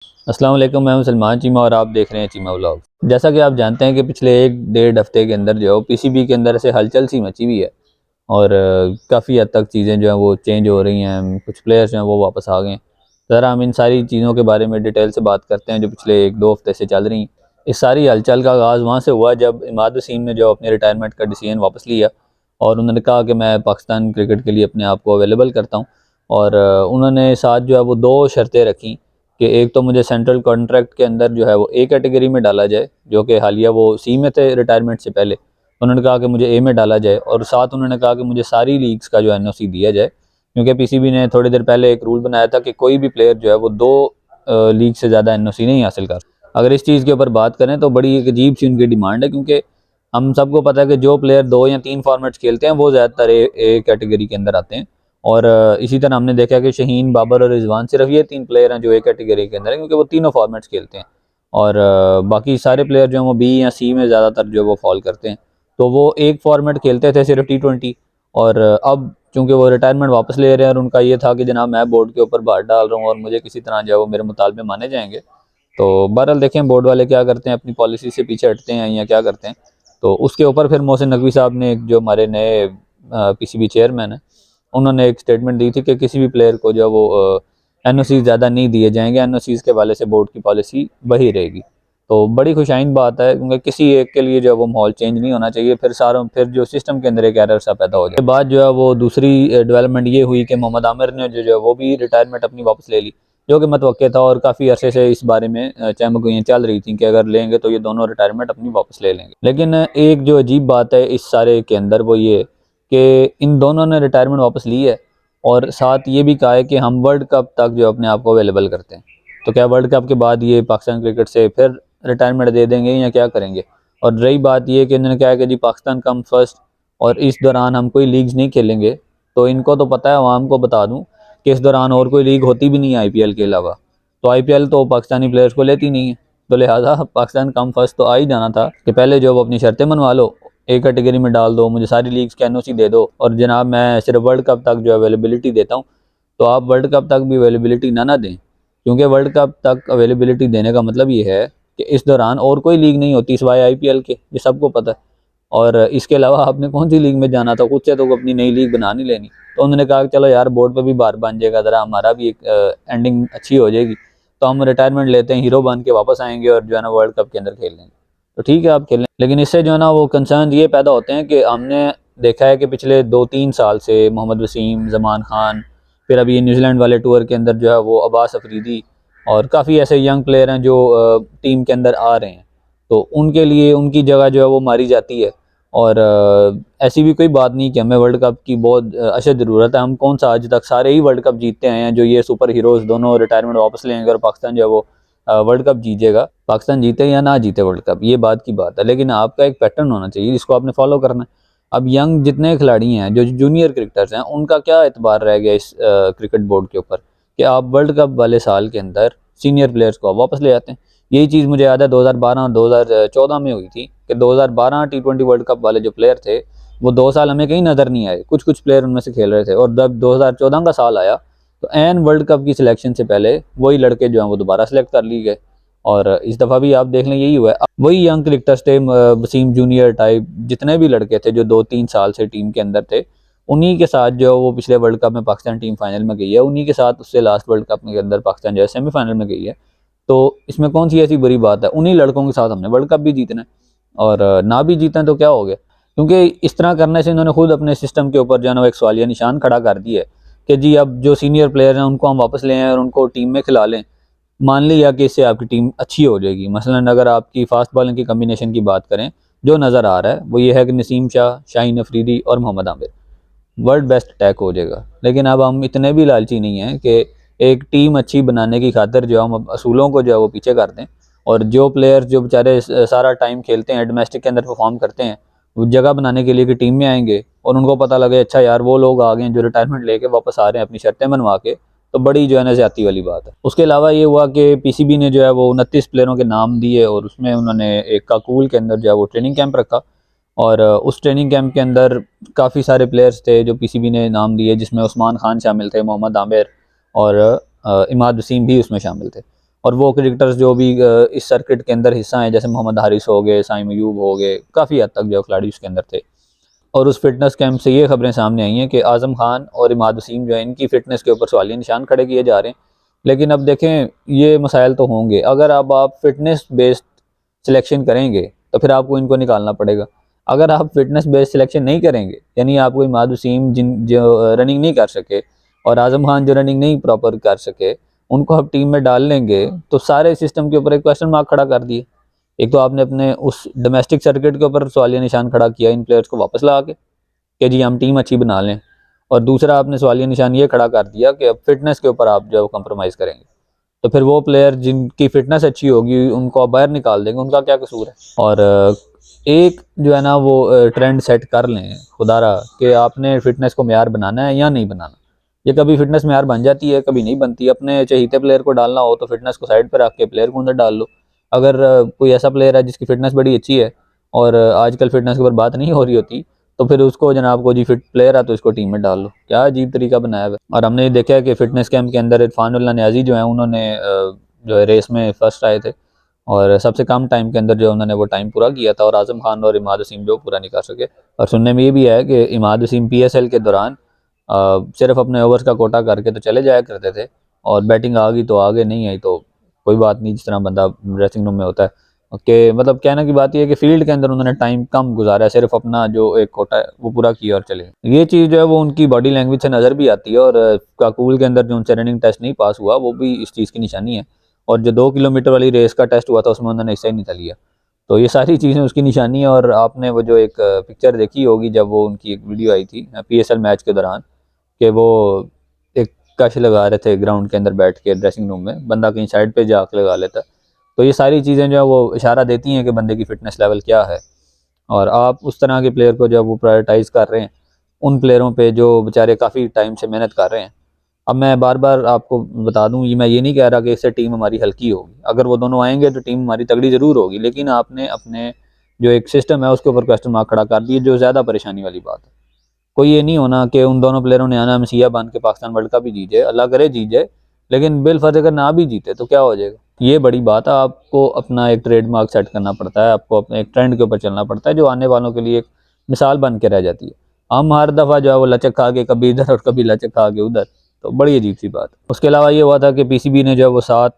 अस्सलाम वालेकुम, मैं हूं सलमान चीमा और आप देख रहे हैं चीमा व्लॉग। जैसा कि आप जानते हैं कि पिछले एक डेढ़ हफ्ते के अंदर जो है पीसीबी के अंदर से हलचल सी मची हुई है और काफ़ी हद तक चीज़ें जो हैं वो चेंज हो रही हैं। कुछ प्लेयर्स जो हैं वो वापस आ गए हैं। ज़रा हम इन सारी चीज़ों के बारे में डिटेल से बात करते हैं जो पिछले एक दो हफ्ते से चल रही हैं। इस सारी हलचल का आगाज़ वहाँ से हुआ जब इमाद वसीम ने जो अपने रिटायरमेंट का डिसीजन वापस लिया और उन्होंने कहा कि मैं पाकिस्तान क्रिकेट के लिए अपने आप को अवेलेबल करता हूँ। और उन्होंने साथ जो है वो दो शर्तें रखी कि एक तो मुझे सेंट्रल कॉन्ट्रैक्ट के अंदर जो है वो ए कैटेगरी में डाला जाए, जो कि हालिया वो सी में थे रिटायरमेंट से पहले। उन्होंने कहा कि मुझे ए में डाला जाए और साथ उन्होंने कहा कि मुझे सारी लीग्स का जो एनओसी दिया जाए, क्योंकि पीसीबी ने थोड़ी देर पहले एक रूल बनाया था कि कोई भी प्लेयर जो है वो दो लीग से ज़्यादा एनओसी नहीं हासिल कर। अगर इस चीज़ के ऊपर बात करें तो बड़ी एक अजीब सी उनकी डिमांड है, क्योंकि हम सबको पता है कि जो प्लेयर दो या तीन फॉर्मेट्स खेलते हैं वो ज़्यादातर ए कैटेगरी के अंदर आते हैं। और इसी तरह हमने देखा कि शहीन, बाबर और रिजवान सिर्फ ये तीन प्लेयर हैं जो ए कैटेगरी के अंदर हैं, क्योंकि वो तीनों फॉर्मेट्स खेलते हैं। और बाकी सारे प्लेयर जो हैं वो बी या सी में ज़्यादातर जो वो फॉल करते हैं। तो वो एक फॉर्मेट खेलते थे सिर्फ टी20। और अब चूँकि वो रिटायरमेंट वापस ले रहे हैं और उनका ये था कि जनाब मैं बोर्ड के ऊपर बात डाल रहा हूँ और मुझे किसी तरह जो है वो मेरे मुतालबे माने जाएंगे। तो बहरहाल देखें बोर्ड वाले क्या करते हैं, अपनी पॉलिसी से पीछे हटते हैं या क्या करते हैं। तो उसके ऊपर फिर मोहसिन नकवी साहब ने, एक जो हमारे नए पीसीबी चेयरमैन हैं, उन्होंने एक स्टेटमेंट दी थी कि किसी भी प्लेयर को जो वो एनओसी ज़्यादा नहीं दिए जाएंगे, एनओसीज़ के वाले से बोर्ड की पॉलिसी वही रहेगी। तो बड़ी खुशाइन बात है, क्योंकि किसी एक के लिए जो है वो माहौल चेंज नहीं होना चाहिए, फिर जो सिस्टम के अंदर एक एरर सा पैदा हो जाए। बाद जो है वो दूसरी डेवलपमेंट ये हुई कि मोहम्मद आमिर ने जो है वो भी रिटायरमेंट अपनी वापस ले ली, जो कि मतवक्के था और काफ़ी अरसे से इस बारे में चहमगोइयाँ चल रही थी कि अगर लेंगे तो ये दोनों रिटायरमेंट अपनी वापस ले लेंगे। लेकिन एक जो अजीब बात है इस सारे के अंदर वो ये कि इन दोनों ने रिटायरमेंट वापस ली है और साथ ये भी कहा है कि हम वर्ल्ड कप तक जो अपने आप को अवेलेबल करते हैं। तो क्या वर्ल्ड कप के बाद ये पाकिस्तान क्रिकेट से फिर रिटायरमेंट दे देंगे या क्या करेंगे? और रही बात ये कि इन्होंने कहा है कि जी पाकिस्तान कम फर्स्ट और इस दौरान हम कोई लीग्स नहीं खेलेंगे। तो इनको तो पता है, आवाम को बता दूं कि इस दौरान और कोई लीग होती भी नहीं है आईपीएल के अलावा। तो आईपीएल तो पाकिस्तानी प्लेयर्स को लेती नहीं है। तो लिहाजा पाकिस्तान कम फर्स्ट तो आ ही जाना था कि पहले जो वो अपनी शर्तें मनवा लो, एक कैटेगरी में डाल दो, मुझे सारी लीग्स के एनओसी दे दो और जनाब मैं सिर्फ वर्ल्ड कप तक जो अवेलेबिलिटी देता हूँ। तो आप वर्ल्ड कप तक भी अवेलेबिलिटी ना दें, क्योंकि वर्ल्ड कप तक अवेलेबिलिटी देने का मतलब ये है कि इस दौरान और कोई लीग नहीं होती सिवाय आईपीएल के, ये सबको पता है। और इसके अलावा आपने कौन सी लीग में जाना था, खुद से तो अपनी नई लीग बना नहीं लेनी। तो उन्होंने कहा कि चलो यार बोर्ड पे भी बार बन जाएगा, ज़रा हमारा भी एक एंडिंग अच्छी हो जाएगी, तो हम रिटायरमेंट लेते हैं, हीरो बन के वापस आएंगे और जो है ना वर्ल्ड कप के अंदर खेल लेंगे। तो ठीक है आप खेलें, लेकिन इससे जो है ना वो कंसर्न ये पैदा होते हैं कि हमने देखा है कि पिछले 2-3 साल से मोहम्मद वसीम, जमान खान, फिर अभी न्यूजीलैंड वाले टूर के अंदर जो है वो अब्बास अफरीदी और काफ़ी ऐसे यंग प्लेयर हैं जो टीम के अंदर आ रहे हैं। तो उनके लिए उनकी जगह जो है वो मारी जाती है। और ऐसी भी कोई बात नहीं कि हमें वर्ल्ड कप की बहुत अशद ज़रूरत है। हम कौन सा आज तक सारे ही वर्ल्ड कप जीतते आए हैं, जो ये सुपर हीरोज़ दोनों रिटायरमेंट वापस लेंगे और पाकिस्तान जो है वो वर्ल्ड कप जीतेगा। पाकिस्तान जीते या ना जीते वर्ल्ड कप, ये बात की बात है, लेकिन आपका एक पैटर्न होना चाहिए जिसको आपने फॉलो करना है। अब यंग जितने खिलाड़ी हैं, जो जूनियर क्रिकेटर्स हैं, उनका क्या एतबार रह गया इस क्रिकेट बोर्ड के ऊपर कि आप वर्ल्ड कप वाले साल के अंदर सीनियर प्लेयर्स को आप वापस ले आते हैं। यही चीज़ मुझे याद है 2012 और 2014 में हुई थी कि 2012 टी20 वर्ल्ड कप वाले जो प्लेयर थे वो 2 साल हमें कहीं नज़र नहीं आए, कुछ कुछ प्लेयर उनमें से खेल रहे थे। और जब 2014 का साल आया तो एन वर्ल्ड कप की सिलेक्शन से पहले वही लड़के जो हैं वो दोबारा सेलेक्ट कर लिए गए। और इस दफ़ा भी आप देख लें यही हुआ है। वही यंग क्रिकेटर्स थे, वसीम जूनियर टाइप जितने भी लड़के थे जो 2-3 साल से टीम के अंदर थे, उन्हीं के साथ जो वो पिछले वर्ल्ड कप में पाकिस्तान टीम फाइनल में गई है, उन्हीं के साथ उससे लास्ट वर्ल्ड कप के अंदर पाकिस्तान जो है सेमीफाइनल में गई है। तो इसमें कौन सी ऐसी बुरी बात है? उन्हीं लड़कों के साथ हमने वर्ल्ड कप भी जीतना है और ना भी जीतना तो क्या हो गया? क्योंकि इस तरह करने से इन्होंने खुद अपने सिस्टम के ऊपर जो है ना एक सवालिया निशान खड़ा कर दिया है कि जी अब जो सीनियर प्लेयर हैं उनको हम वापस ले आएँ और उनको टीम में खिला लें। मान लिया कि इससे आपकी टीम अच्छी हो जाएगी। मसलन अगर आपकी फास्ट बॉलिंग की कम्बिनेशन की बात करें, जो नज़र आ रहा है वो ये है कि नसीम शाह, शाहीन अफरीदी और Mohammad Amir world best attack हो जाएगा। लेकिन अब हम इतने भी लालची नहीं हैं कि एक टीम अच्छी बनाने की खातिर जो हम असूलों को जो है वो पीछे कर दें और जो प्लेयर्स जो बेचारे सारा टाइम खेलते हैं, डोमेस्टिक के अंदर परफॉर्म करते हैं, वो जगह बनाने के लिए कि टीम में आएंगे और उनको पता लगे अच्छा यार वो लोग आ गए हैं जो रिटायरमेंट लेके वापस आ रहे हैं अपनी शर्तें बनवा के, तो बड़ी जो है ना ज़्यादती वाली बात है। उसके अलावा ये हुआ कि पीसीबी ने जो है वो 29 प्लेयरों के नाम दिए और उसमें उन्होंने एक काकूल के अंदर जो है वो ट्रेनिंग कैंप रखा। और उस ट्रेनिंग कैंप के अंदर काफ़ी सारे प्लेयर्स थे जो पीसीबी ने नाम दिए, जिसमें उस्मान खान शामिल थे, मोहम्मद आमिर और इमाद वसीम भी उसमें शामिल थे। और वो क्रिकेटर्स जो भी इस सर्किट के अंदर हिस्सा हैं, जैसे मोहम्मद हारिस हो गए, साइम अयूब हो गए, काफ़ी हद तक जो खिलाड़ी उसके अंदर थे। और उस फिटनेस कैंप से ये खबरें सामने आई हैं कि आज़म खान और इमाद वसीम जो है, इनकी फ़िटनेस के ऊपर सवालिया निशान खड़े किए जा रहे हैं। लेकिन अब देखें, ये मसाइल तो होंगे। अगर अब आप फिटनेस बेस्ड सिलेक्शन करेंगे तो फिर आपको इनको निकालना पड़ेगा। अगर आप फिटनेस बेस्ड सिलेक्शन नहीं करेंगे, यानी आपको इमाद वसीम जो रनिंग नहीं कर सके और आज़म खान जो रनिंग नहीं प्रॉपर कर सके, उनको आप टीम में डाल लेंगे, तो सारे सिस्टम के ऊपर एक क्वेश्चन मार्क खड़ा कर दिए। एक तो आपने अपने उस डोमेस्टिक सर्किट के ऊपर सवालिया निशान खड़ा किया इन प्लेयर्स को वापस ला के, कि जी हम टीम अच्छी बना लें। और दूसरा आपने सवालिया निशान ये खड़ा कर दिया कि अब फिटनेस के ऊपर आप जो कंप्रोमाइज़ करेंगे, तो फिर वो प्लेयर जिनकी फिटनेस अच्छी होगी उनको आप बाहर निकाल देंगे, उनका क्या कसूर है। और एक जो है ना वो ट्रेंड सेट कर लें खुदारा कि आपने फिटनेस को मेयार बनाना है या नहीं बनाना। ये कभी फिटनेस मेयार बन जाती है, कभी नहीं बनती। अपने चहीते प्लेयर को डालना हो तो फिटनेस को साइड पर रख के प्लेयर को अंदर डाल लो। अगर कोई ऐसा प्लेयर है जिसकी फिटनेस बड़ी अच्छी है और आजकल फिटनेस के ऊपर बात नहीं हो रही होती, तो फिर उसको जनाब को जी फिट प्लेयर है तो इसको टीम में डाल लो। क्या अजीब तरीका बनाया हुआ है। और हमने ये देखा है कि फिटनेस कैंप के अंदर इरफानुल्लाह नियाज़ी जो है, उन्होंने जो है रेस में फर्स्ट आए थे और सबसे कम टाइम के अंदर जो उन्होंने वो टाइम पूरा किया था, और आज़म खान और इमाद वसीम जो पूरा नहीं कर सके। और सुनने में ये भी है कि इमाद वसीम PSL के दौरान सिर्फ अपने ओवर्स का कोटा करके तो चले जाया करते थे, और बैटिंग आ गई तो आ गए, नहीं आई तो कोई बात नहीं, जिस तरह बंदा ड्रेसिंग रूम में होता है। कि मतलब कहने की बात यह है कि फील्ड के अंदर उन्होंने टाइम कम गुजारा है, सिर्फ अपना जो एक कोटा है वो पूरा किया और चले। ये चीज़ जो है वो उनकी बॉडी लैंग्वेज से नज़र भी आती है, और काकूल के अंदर जो उनसे रनिंग टेस्ट नहीं पास हुआ वो भी इस चीज़ की निशानी है। और जो 2 किलोमीटर वाली रेस का टेस्ट हुआ था उसमें उन्होंने हिस्सा ही नहीं था लिया, तो ये सारी चीज़ें उसकी निशानी है। और आपने वो जो एक पिक्चर देखी होगी जब वो उनकी एक वीडियो आई थी PSL मैच के दौरान, कि वो एक कश लगा रहे थे ग्राउंड के अंदर बैठ के ड्रेसिंग रूम में, बंदा कहीं साइड पे जाके लगा लेता। तो ये सारी चीज़ें जो है वो इशारा देती हैं कि बंदे की फ़िटनेस लेवल क्या है। और आप उस तरह के प्लेयर को जब वो प्रायोरिटाइज़ कर रहे हैं उन प्लेयरों पे जो बेचारे काफ़ी टाइम से मेहनत कर रहे हैं। अब मैं बार बार आपको बता दूं, मैं ये नहीं कह रहा कि इससे टीम हमारी हल्की होगी। अगर वो दोनों आएंगे तो टीम हमारी तगड़ी ज़रूर होगी, लेकिन आपने अपने जो एक सिस्टम है उसके ऊपर क्वेश्चन मार्क खड़ा कर दिए, जो ज़्यादा परेशानी वाली बात है। कोई ये नहीं होना कि उन दोनों प्लेयरों ने आना मसीहा बांध के पाकिस्तान वर्ल्ड कप भी जीत जाए, अल्लाह करे जीत जाए, लेकिन बिल फर्ज अगर ना भी जीते तो क्या हो जाएगा। ये बड़ी बात है। आपको अपना एक ट्रेडमार्क सेट करना पड़ता है, आपको अपने एक ट्रेंड के ऊपर चलना पड़ता है, जो आने वालों के लिए एक मिसाल बन के रह जाती है। हम हर दफ़ा जो है वो लचक खा के कभी इधर और कभी लचक खा के उधर, तो बड़ी अजीब सी बात है। उसके अलावा ये हुआ था कि PCB ने जो है वो 7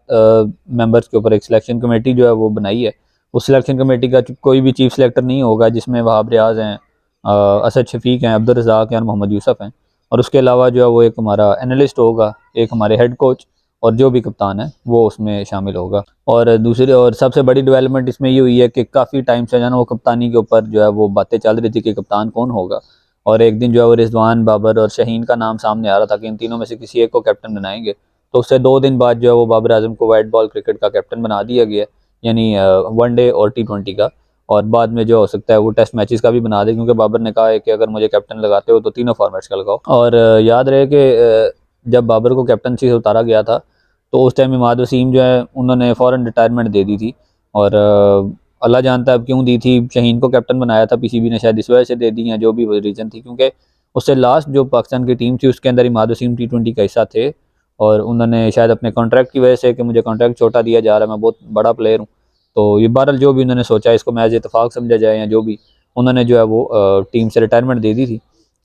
मेंबर्स के ऊपर एक सिलेक्शन कमेटी जो है वो बनाई है। उस सिलेक्शन कमेटी का कोई भी चीफ सिलेक्टर नहीं होगा, जिसमें वहाब रियाज हैं, असद शफीक हैं, अब्दुल रज़ाक हैं और मोहम्मद यूसुफ हैं। और उसके अलावा जो है वो एक हमारा एनालिस्ट होगा, एक हमारे हेड कोच, और जो भी कप्तान है वो उसमें शामिल होगा। और दूसरी और सबसे बड़ी डेवलपमेंट इसमें ये हुई है कि काफ़ी टाइम से जो है ना वो कप्तानी के ऊपर जो है वो बातें चल रही थी कि कप्तान कौन होगा। और एक दिन जो है वो रिजवान, बाबर और शाहीन का नाम सामने आ रहा था कि इन तीनों में से किसी एक को कैप्टन बनाएंगे। तो उससे 2 दिन बाद जो है वो बाबर आजम को वाइट बॉल क्रिकेट का कैप्टन बना दिया गया, यानी वनडे और T20 का। और बाद में जो हो सकता है वो टेस्ट मैचेस का भी बना दे, क्योंकि बाबर ने कहा है कि अगर मुझे कैप्टन लगाते हो तो तीनों फॉर्मेट्स का लगाओ। और याद रहे कि जब बाबर को कैप्टनसी से उतारा गया था तो उस टाइम इमाद वसीम जो है उन्होंने फ़ौरन रिटायरमेंट दे दी थी। और अल्लाह जानता है अब क्यों दी थी। शाहीन को कैप्टन बनाया था PCB ने, शायद इस वजह से दे दी हैं, जो भी रीज़न थी, क्योंकि उससे लास्ट जो पाकिस्तान की टीम थी उसके अंदर इमाद वसीम T20 का हिस्सा थे। और उन्होंने शायद अपने कॉन्ट्रैक्ट की वजह से कि मुझे कॉन्ट्रैक्ट छोटा दिया जा रहा है, मैं बहुत बड़ा प्लेयर हूँ, तो ये बहरहाल जो भी उन्होंने सोचा, इसको मैच इतफाक़ समझा जाए या जो भी, उन्होंने जो है वो टीम से रिटायरमेंट दे दी थी।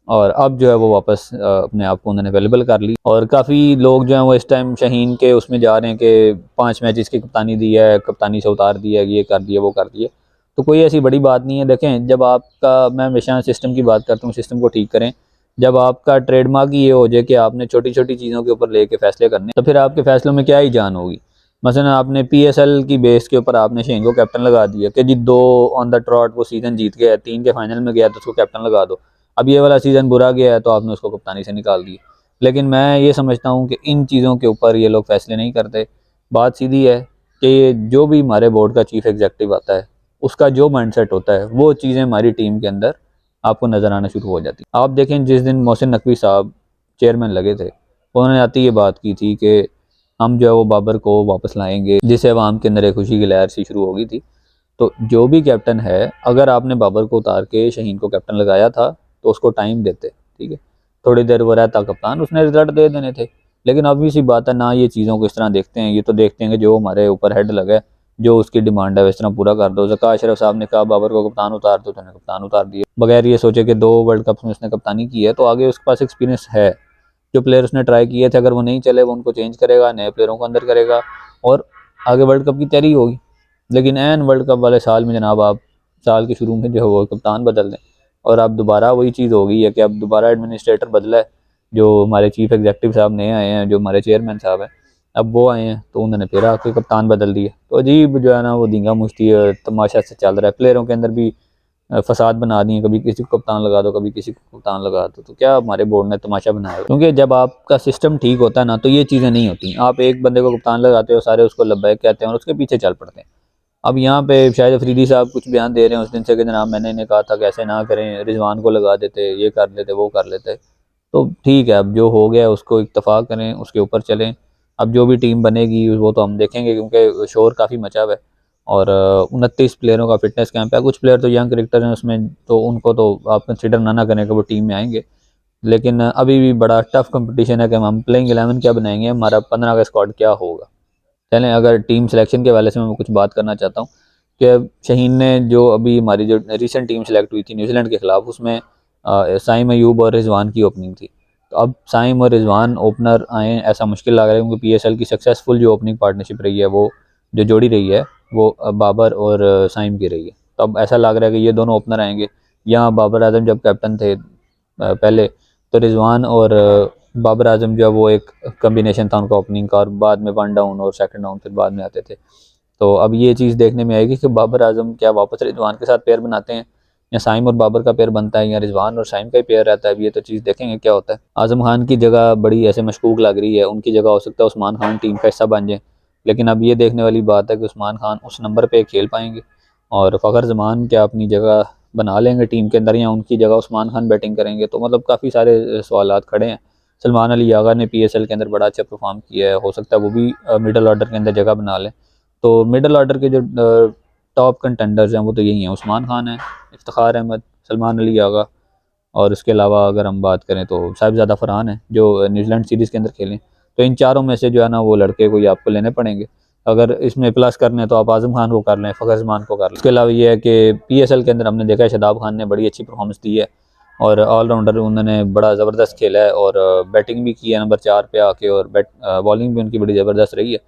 और अब जो है वो वापस अपने आप को उन्होंने अवेलेबल कर ली। और काफ़ी लोग जो हैं वो इस टाइम शाहीन के उसमें जा रहे हैं कि 5 मैचेस की कप्तानी दी है, कप्तानी से उतार दिया, ये कर दिया वो कर दिया। तो कोई ऐसी बड़ी बात नहीं है। देखें, जब आपका, मैं हमेशा सिस्टम की बात करता हूँ, सिस्टम को ठीक करें। जब आपका ट्रेडमार्क ही ये हो जाए कि आपने छोटी छोटी चीज़ों के ऊपर लेके फैसले करने, तो फिर आपके फैसलों में क्या ही जान होगी। मसलन आपने PSL की बेस के ऊपर आपने शाहीन को कैप्टन लगा दिया कि जी 2 ऑन द ट्रॉट वो सीज़न जीत गया है, 3 के फाइनल में गया तो उसको कैप्टन लगा दो। अब ये वाला सीज़न बुरा गया है तो आपने उसको कप्तानी से निकाल दिया। लेकिन मैं ये समझता हूँ कि इन चीज़ों के ऊपर ये लोग फैसले नहीं करते। बात सीधी है कि जो भी हमारे बोर्ड का चीफ एग्जीक्यूटिव आता है उसका जो माइंडसेट होता है वो चीज़ें हमारी टीम के अंदर आपको नज़र आना शुरू हो जाती। आप देखें, जिस दिन मोहसिन नकवी साहब चेयरमैन लगे थे, उन्होंने आती ये बात की थी कि हम जो है वो बाबर को वापस लाएंगे, जिससे अवाम के अंदर एक खुशी की लहर सी शुरू हो गई थी। तो जो भी कैप्टन है, अगर आपने बाबर को उतार के शाहीन को कैप्टन लगाया था तो उसको टाइम देते, ठीक है, थोड़ी देर वो रहता कप्तान, उसने रिजल्ट दे देने थे। लेकिन अभी सी बात है ना, ये चीज़ों को इस तरह देखते हैं, ये तो देखते हैं कि जो हमारे ऊपर हेड लगा है, जो उसकी डिमांड है इस तरह पूरा कर दो। ज़का अशरफ साहब ने कहा बाबर को कप्तान उतार दो, तो उन्होंने कप्तान उतार दिया, बगैर ये सोचे कि 2 वर्ल्ड कप में उसने कप्तानी की है, तो आगे उसके पास एक्सपीरियंस है। जो प्लेयर उसने ट्राई किए थे, अगर वो नहीं चले वो उनको चेंज करेगा, नए प्लेयरों को अंदर करेगा और आगे वर्ल्ड कप की तैयारी होगी। लेकिन एन वर्ल्ड कप वाले साल में जनाब आप साल के शुरू में जो है वो कप्तान बदल दें, और अब दोबारा वही चीज़ हो गई है कि अब दोबारा एडमिनिस्ट्रेटर बदला है। जो हमारे चीफ एग्जीक्यूटिव साहब नए आए हैं, जो हमारे चेयरमैन साहब हैं, अब वो आए हैं, तो उन्होंने फिर आके कप्तान बदल दिया। तो अजीब जो है ना वो धींगा मुश्ती तमाशा से चल रहा है। प्लेयरों के अंदर भी फसाद बना दिए, कभी किसी को कप्तान लगा दो, कभी किसी को कप्तान लगा दो। तो क्या हमारे बोर्ड ने तमाशा बनाया? क्योंकि जब आपका सिस्टम ठीक होता है ना, तो ये चीज़ें नहीं होती। आप एक बंदे को कप्तान लगाते हो, सारे उसको लब्बैक कहते हैं और उसके पीछे चल पड़ते हैं। अब यहाँ पे शायद अफरीदी साहब कुछ बयान दे रहे हैं उस दिन से कि जनाब मैंने इन्हें कहा था कि ऐसे ना करें, रिजवान को लगा देते, ये कर लेते, वो कर लेते। तो ठीक है, अब जो हो गया उसको इत्तफाक करें, उसके ऊपर चलें। अब जो भी टीम बनेगी वो तो हम देखेंगे, क्योंकि शोर काफ़ी मचा हुआ है और 29 प्लेयरों का फिटनेस कैंप है। कुछ प्लेयर तो यंग क्रिकेटर हैं उसमें, तो उनको तो आप कंसिडर ना करें कि वो टीम में आएंगे। लेकिन अभी भी बड़ा टफ कंपटीशन है कि हम प्लेइंग 11 क्या बनाएंगे, हमारा 15 का स्क्वाड क्या होगा। चलें, अगर टीम सिलेक्शन के हवाले से मैं कुछ बात करना चाहता हूँ कि शहीन ने जो अभी हमारी जो रिसेंट टीम सेलेक्ट हुई थी न्यूजीलैंड के ख़िलाफ़, उसमें साइम अयूब और रिजवान की ओपनिंग थी। तो अब साइम और रिजवान ओपनर आए ऐसा मुश्किल लग रहा है, क्योंकि PSL की सक्सेसफुल जो ओपनिंग पार्टनरशिप रही है, वो जो जोड़ी रही है, वो बाबर और साइम की रही है। तो अब ऐसा लग रहा है कि ये दोनों ओपनर आएंगे। यहाँ बाबर आजम जब कैप्टन थे पहले, तो रिजवान और बाबर आजम जो है वो एक कम्बिनेशन था उनका ओपनिंग का, और बाद में 1 डाउन और 2nd डाउन फिर बाद में आते थे। तो अब ये चीज़ देखने में आएगी कि बाबर आजम क्या वापस रिजवान के साथ पेयर बनाते हैं, या साइम और बाबर का पेयर बनता है, या रिजवान और साइम का ही पेयर रहता है। अब ये तो चीज़ देखेंगे क्या होता है। आजम खान की जगह बड़ी ऐसे मशकूक लग रही है, उनकी जगह हो सकता है उस्मान खान टीम का हिस्सा बन जाए। लेकिन अब ये देखने वाली बात है कि उस्मान खान उस नंबर पर खेल पाएंगे और फ़खर जमान क्या अपनी जगह बना लेंगे टीम के अंदर, या उनकी जगह उस्मान खान बैटिंग करेंगे। तो मतलब काफ़ी सारे सवालात खड़े हैं। सलमान अली यागा ने PSL के अंदर बड़ा अच्छा परफॉर्म किया है, हो सकता है वो भी मिडल ऑर्डर के अंदर जगह बना लें। तो मिडल ऑर्डर के जो टॉप कंटेंडर्स हैं वो तो यही हैं, उस्मान खान है, इफ्तिखार अहमद, सलमान अली यागा, और इसके अलावा अगर हम बात करें तो साहिबजादा फरहान है जो न्यूजीलैंड सीरीज़ के अंदर खेलें। तो इन चारों में से जो है ना वो लड़के कोई आपको लेने पड़ेंगे। अगर इसमें प्लस करने तो आप आज़म खान को कर लें, फ़खर जमान को कर लें। इसके अलावा ये है कि PSL के अंदर हमने देखा है शादाब खान ने बड़ी अच्छी परफॉर्मेंस दी है और ऑलराउंडर उन्होंने बड़ा ज़बरदस्त खेला है और बैटिंग भी की है नंबर 4 पे आके, और बॉलिंग भी उनकी बड़ी ज़बरदस्त रही है।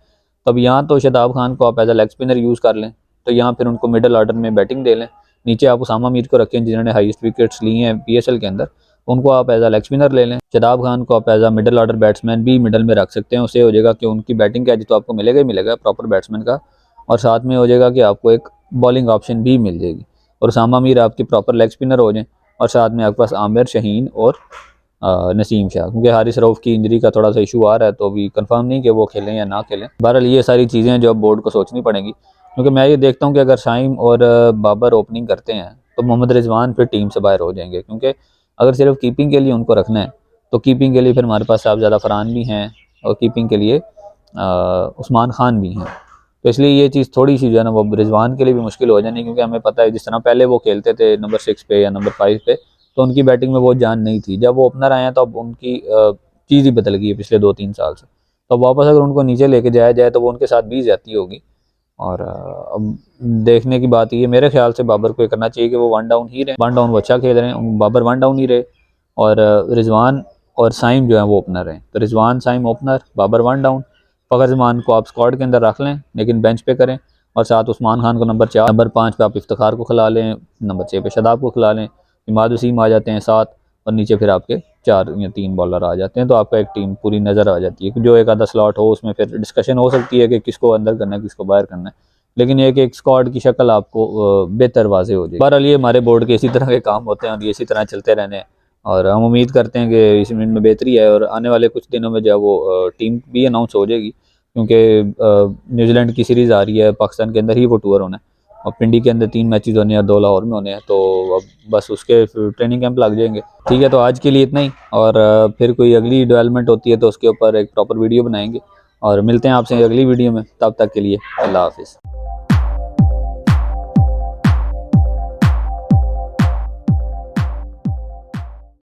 तब यहाँ तो शादाब खान को आप as a leg spinner use कर लें, तो यहाँ फिर उनको मिडल ऑर्डर में बैटिंग दे लें। नीचे आप उसामा मीर को रखें जिन्होंने हाईएस्ट विकेट्स ली हैं PSL के अंदर, उनको आप एज अ लेग स्पिनर ले लें। शादाब खान को आप as a middle order batsman भी मिडल में रख सकते हैं। उससे हो जाएगा कि उनकी बैटिंग का एज तो आपको मिलेगा ही मिलेगा प्रॉपर बैट्समैन का, और साथ में हो जाएगा कि आपको एक बॉलिंग ऑप्शन भी मिल जाएगी, और उसामा मीर आपकी प्रॉपर लेग स्पिनर हो जाएँ, और साथ में आपके पास आमिर, शहीन और नसीम शाह। क्योंकि हारिस रऊफ़ की इंजरी का थोड़ा सा इशू आ रहा है, तो अभी कंफर्म नहीं कि वो खेलें या ना खेलें। बहरहाल ये सारी चीज़ें जो अब बोर्ड को सोचनी पड़ेंगी, क्योंकि मैं ये देखता हूँ कि अगर साइम और बाबर ओपनिंग करते हैं तो मोहम्मद रिजवान फिर टीम से बाहर हो जाएंगे। क्योंकि अगर सिर्फ कीपिंग के लिए उनको रखना है, तो कीपिंग के लिए फिर हमारे पास साहबजादा फरहान भी हैं, और कीपिंग के लिए उस्मान खान भी हैं। तो इसलिए ये चीज़ थोड़ी सी जो है ना वो रिजवान के लिए भी मुश्किल हो जानी, क्योंकि हमें पता है जिस तरह पहले वो खेलते थे नंबर 6 पे या नंबर 5 पे, तो उनकी बैटिंग में बहुत जान नहीं थी। जब वो ओपनर आए हैं तो अब उनकी चीज़ ही बदल गई है पिछले 2-3 साल से। तो वापस अगर उनको नीचे लेके जाया जाए तो वो उनके साथ भी ज़्यादती होगी। और अब देखने की बात ये, मेरे ख्याल से बाबर को ये करना चाहिए कि वो 1 डाउन ही रहे। 1 डाउन वो अच्छा खेल रहे हैं, बाबर 1 डाउन ही रहे, और रिजवान और साइम जो है वो ओपनर हैं। तो रिजवान साइम ओपनर, बाबर 1 डाउन। फ़खर जमान को आप स्क्वाड के अंदर रख लें लेकिन बेंच पे करें, और साथ उस्मान खान को नंबर 4, नंबर 5 पे आप इफ्तिखार को खिला लें, नंबर 6 पे शादाब को खिला लें, इमाद वसीम आ जाते हैं 7, और नीचे फिर आपके 4 या 3 बॉलर आ जाते हैं। तो आपका एक टीम पूरी नज़र आ जाती है। जो एक आधा स्लॉट हो उसमें फिर डिस्कशन हो सकती है कि किसको अंदर करना है, किसको बाहर करना है, लेकिन एक स्क्वाड की शक्ल आपको बेहतर वाज़ेह हो जाएगी। बहरहाल ये हमारे बोर्ड के इसी तरह के काम होते हैं और ये इसी तरह चलते रहने हैं, और हम उम्मीद करते हैं कि इसमें बेहतरी है, और आने वाले कुछ दिनों में जो है वो टीम भी अनाउंस हो जाएगी। क्योंकि न्यूजीलैंड की सीरीज़ आ रही है, पाकिस्तान के अंदर ही वो टूर होना है, और पिंडी के अंदर 3 मैचेस होने हैं, 2 लाहौर में होने हैं। तो अब बस उसके ट्रेनिंग कैंप लग जाएंगे। ठीक है, तो आज के लिए इतना ही, और फिर कोई अगली डेवलपमेंट होती है तो उसके ऊपर एक प्रॉपर वीडियो बनाएंगे, और मिलते हैं आपसे अगली वीडियो में। तब तक के लिए अल्लाह हाफिज़।